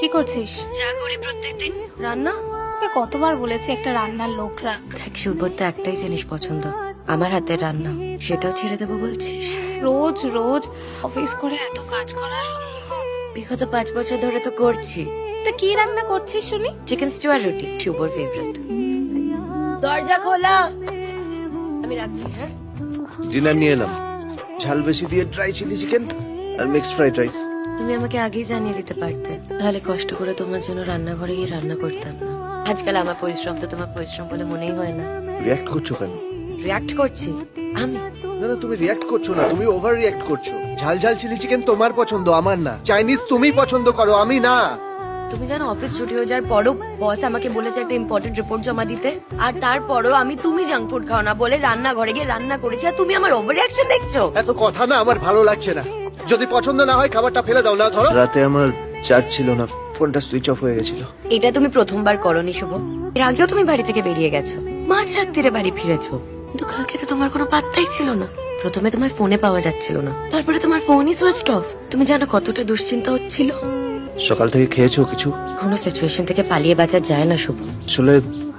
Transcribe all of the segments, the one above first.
কি করছিস? যা করি প্রত্যেকদিন, রান্না। কতবার বলেছি একটা রান্নার লোক রাখ। দেখ শুভর তো একটাই জিনিস পছন্দ, আমার হাতের রান্না। সেটাও ছেড়ে দেবো বলছিস? রোজ রোজ অফিস করে এত কাজ করা সম্ভব? বিগত 5 বছর ধরে তো করছি। তা কি রান্না করছিস শুনি? চিকেন স্টু আর রুটি, শুভর ফেভারিট। দরজা খোলা, আমি রাখছি। হ্যাঁ, ডিনার নিয়ে এলাম, ঝাল বেশি দিয়ে ড্রাই চিলি চিকেন আর মিক্সড ফ্রাইড রাইস। তুমি আমাকে আগেই জানিয়ে দিতে পারতে, তাহলে কষ্ট করে তোমার জন্য রান্নাঘরে গিয়ে রান্না করতাম না। আজকাল আমার পরিশ্রম তো তোমার পরিশ্রম বলে মনেই হয় না। রিয়াক্ট করছো কেন? রিয়াক্ট করছি আমি? না না, তুমি রিয়াক্ট করছো না, তুমি ওভার রিয়াক্ট করছো। ঝাল ঝাল চিলি চিকেন তোমার পছন্দ, আমার না। চাইনিজ তুমি পছন্দ করো, আমি না। তুমি জানো অফিস ছুটি হয়ে যাওয়ার পরও বস আমাকে বলেছে একটা ইম্পর্টেন্ট রিপোর্ট জমা দিতে, আর তারপরও আমি তুমি জাঙ্ক ফুড খাও না বলে রান্নাঘরে গিয়ে রান্না করেছি, আর তুমি আমার ওভার রিঅ্যাকশন দেখছো। এত কথা না আমার ভালো লাগছে না। যদি পছন্দ না হয় খাবারটা ফেলে দাও না। ধরো রাতে আমার চার্জ ছিল না, ফোনটা সুইচ অফ হয়ে গেছিল। এটা তুমি প্রথমবার করনি শুভ, এর আগেও তুমি বাড়ি থেকে বেরিয়ে গেছো, মাঝরাত্রিরে বাড়ি ফিরেছো, কিন্তু কালকে তো তোমার কোনো পাত্তাই ছিল না। প্রথমে তোমার ফোনে পাওয়া যাচ্ছিল না, তারপরে তোমার ফোনই সুইচ অফ। তুমি জানো কতটা দুশ্চিন্তা হচ্ছিল। সকাল থেকে খেয়েছো কিছু? কোনো সিচুয়েশন থেকে পালিয়ে বাঁচা যায় না শুভ। আসলে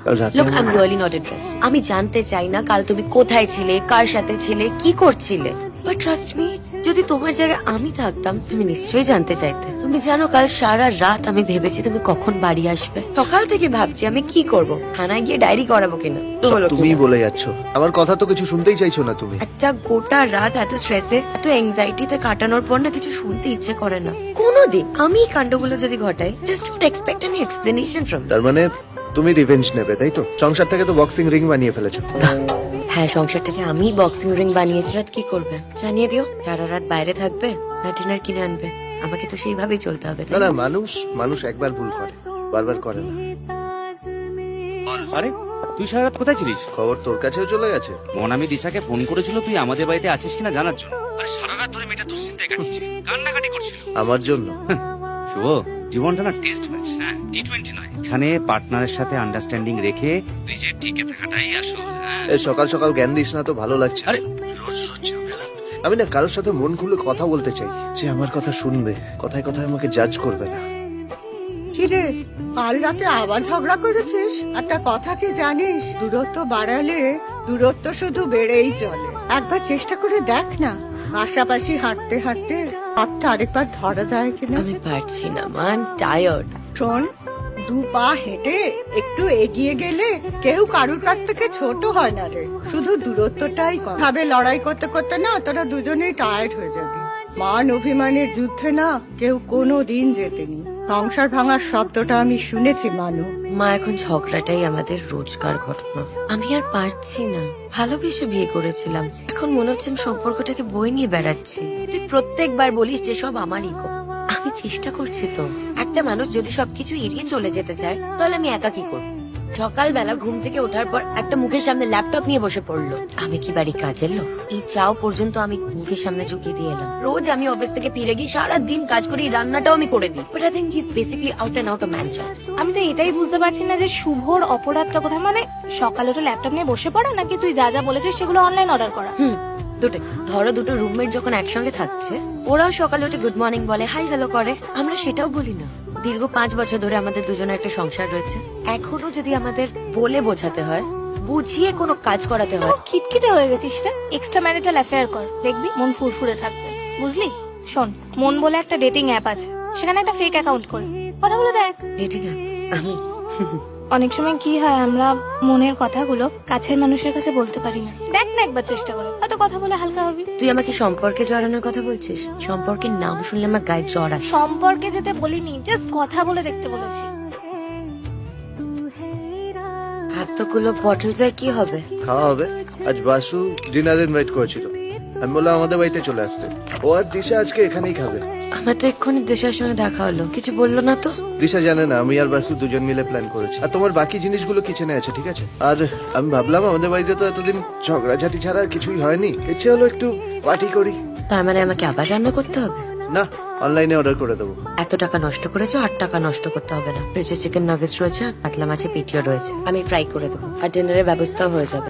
কাল রাতে Look, I'm really not interested. আমি জানতে চাই না কাল তুমি কোথায় ছিলে, কার সাথে ছিলে, কি করছিলে। But trust me, যদি তোমার জায়গায় আমি থাকতাম তুমি নিশ্চয়ই জানতে চাইতে। তুমি জানো কাল সারা রাত আমি ভেবেছি তুমি কখন বাড়ি আসবে। সকাল থেকে ভাবছি আমি কি করব, থানায় গিয়ে ডায়েরি করাবো কিনা। তো হলো তুমি কিনা? বলে যাচ্ছ, আমার কথা তো কিছু শুনতেই চাইছো না তুমি। একটা গোটা রাত এত স্ট্রেসে, এত এংজাইটিতে কাটানোর পর না কিছু শুনতে ইচ্ছে করে না কোনোদিন। আমি এই কাণ্ডগুলো যদি ঘটাই, just don't expect any explanation from me. তার মানে তুমি রিভেঞ্জ নেবে, তাই তো? সংসারটাকে তো বক্সিং রিং বানিয়ে ফেলেছো। হ্যাঁ, সংসারটাকে আমি বক্সিং রিং বানিয়েছি। রাত কি করবে জানিয়ে দিও, সারা রাত বাইরে থাকবে না ডিনার কিনে আনবে। আমাকে তো সেইভাবেই চলতে হবে, তাই না না? না, মানুষ একবার ভুল করে, বারবার করে না। আরে তুই সারা রাত কোথায় ছিলিস? খবর তোর কাছেও চলে গেছে। মনামি দিশাকে ফোন করেছিল তুই আমাদের বাড়িতে আছিস কিনা জানার জন্য। আরে সারা রাত ধরে মেয়েটা দুশ্চিন্তায় কাটিয়েছে, কান্নাকাটি করছিল। আমার জন্য? শুভ, জীবনটা না টেস্ট ম্যাচ, হ্যাঁ টি20 নয়। এখানে পার্টনারের সাথে আন্ডারস্ট্যান্ডিং রেখে নিজের টিকে থাকাটাই আসল। হ্যাঁ এই সকাল সকাল জ্ঞান দিস না তো, ভালো লাগছে। আরে রোজ রোজ ঝামেলা। আমি না কারোর সাথে মন খুলে কথা বলতে চাই, যে আমার কথা শুনবে, কথায় কথায় আমাকে জাজ করবে না। কিরে, কাল রাতে আবার ঝগড়া করেছিস? একটা কথা কি জানিস, দূরত্ব বাড়ালে দূরত্ব শুধু বেড়েই চলে। একবার চেষ্টা করে দেখ না, পাশাপাশি হাঁটতে হাঁটতে হাতটা আরেকবার ধরা যায় কিনা। আমি পারছি না মা, আই এম টায়ার্ড। শোন, 2 পা হেঁটে একটু এগিয়ে গেলে কেউ কারুর কাছ থেকে ছোট হয় না রে। শুধু দূরত্বটাই কম। ভাবে লড়াই করতে করতে না তোরা দুজনেই টায়ার্ড হয়ে যাবি। মান অভিমানের যুদ্ধে না কেউ কোনো দিন জেতেনি। সংসার ভাঙার শব্দটা আমি শুনেছি মানু। মা, এখন ঝগড়াটাই আমাদের রোজকার ঘটনা। আমি আর পারছি না। ভালোবেসে বিয়ে করেছিলাম, এখন মনে হচ্ছে আমি সম্পর্কটাকে বই নিয়ে বেড়াচ্ছি। তুই প্রত্যেকবার বলিস যে সব আমারই গো। আমি চেষ্টা করছি তো। একটা মানুষ যদি সবকিছু এড়িয়ে চলে যেতে চায়, তাহলে আমি একা কি করব? সকালবেলা ঘুম থেকে ওঠার পর একটা মুখের সামনে ল্যাপটপ নিয়ে বসে পড়লো। আমি কি বাড়ি কাজের লোক? এই চাও পর্যন্ত আমি মুখের সামনে ঝুঁকিয়ে দিয়ে এলাম। রোজ আমি অফিস থেকে ফিরে গিয়ে সারা দিন কাজ করি, রান্নাটাও আমি করে দিই। But I think he is basically out and out a man child. আমি তো এটাই বুঝতে পারছি না যে শুভর অপরাধটা কোথায়। মানে সকালে তো ল্যাপটপ নিয়ে বসে পড়া, নাকি তুই যা যা বলেছিস সেগুলো অনলাইন অর্ডার করা? দুটোই। ধরো দুটো রুমমেট যখন একসঙ্গে থাকছে, ওরাও সকালে উঠে গুড মর্নিং বলে, হাই হ্যালো করে, আমরা সেটাও বলি না। দীর্ঘ 5 বছর ধরে আমাদের দুজনের একটা সংসার রয়েছে। এখনো যদি আমাদের বলে বোঝাতে হয়, বুঝিয়ে কোনো কাজ করাতে হয়। খিটখিটে হয়ে গেছিস রে। এক্সট্রা ম্যারিটাল অ্যাফেয়ার কর, দেখবি মন ফুরফুরে থাকবে, বুঝলি? শোন, মন বলে একটা ডেটিং অ্যাপ আছে, সেখানে একটা ফেক অ্যাকাউন্ট করে কথা বলে দেখ। ঠিক আছে, আমি অনেক সময় কি হয়, আমরা মনের কথাগুলো কাছের মানুষের কাছে বলতে পারি না। দেখ না একবার চেষ্টা করে, হয়তো কথা বলে হালকা হবি। তুই আমাকে সম্পর্কে জড়ানোর কথা বলছিস? সম্পর্কের নাম শুনলে আমার গায়ে জ্বর আসে। সম্পর্কে যেতে বলিনি, জাস্ট কথা বলে দেখতে বলেছি। এতগুলো বটল যায় কি হবে? খাওয়া হবে। আজ বাসু ডিনার ইনভাইট করেছিল, আমি বললাম আমাদের বাড়িতে চলে আসতে। ও আর দিশা আজকে এখানেই খাবে। আমার তো এক্ষুনি দেশের সঙ্গে দেখা হলো, কিছু বললো না তো। দিশা জানে না, আমি আর বাসু দুজন মিলে প্ল্যান করেছি। আর তোমার বাকি জিনিসগুলো কিচেনে আছে, ঠিক আছে? আর আমি ভাবলাম আমাদের বাড়িতে তো এতদিন ঝগড়াঝাটি ছাড়া আর কিছুই হয়নি, ইচ্ছে হলো একটু পার্টি করি। তার মানে আমাকে আবার রান্না করতে হবে? না, অনলাইনে অর্ডার করে দেবো। এত টাকা নষ্ট করেছো, 8 টাকা নষ্ট করতে হবে না। ফ্রিজে চিকেন নাগেটস রয়েছে, আর কাতলা মাছের পেটিও রয়েছে, আমি ফ্রাই করে দেবো, আর ডিনারের ব্যবস্থাও হয়ে যাবে।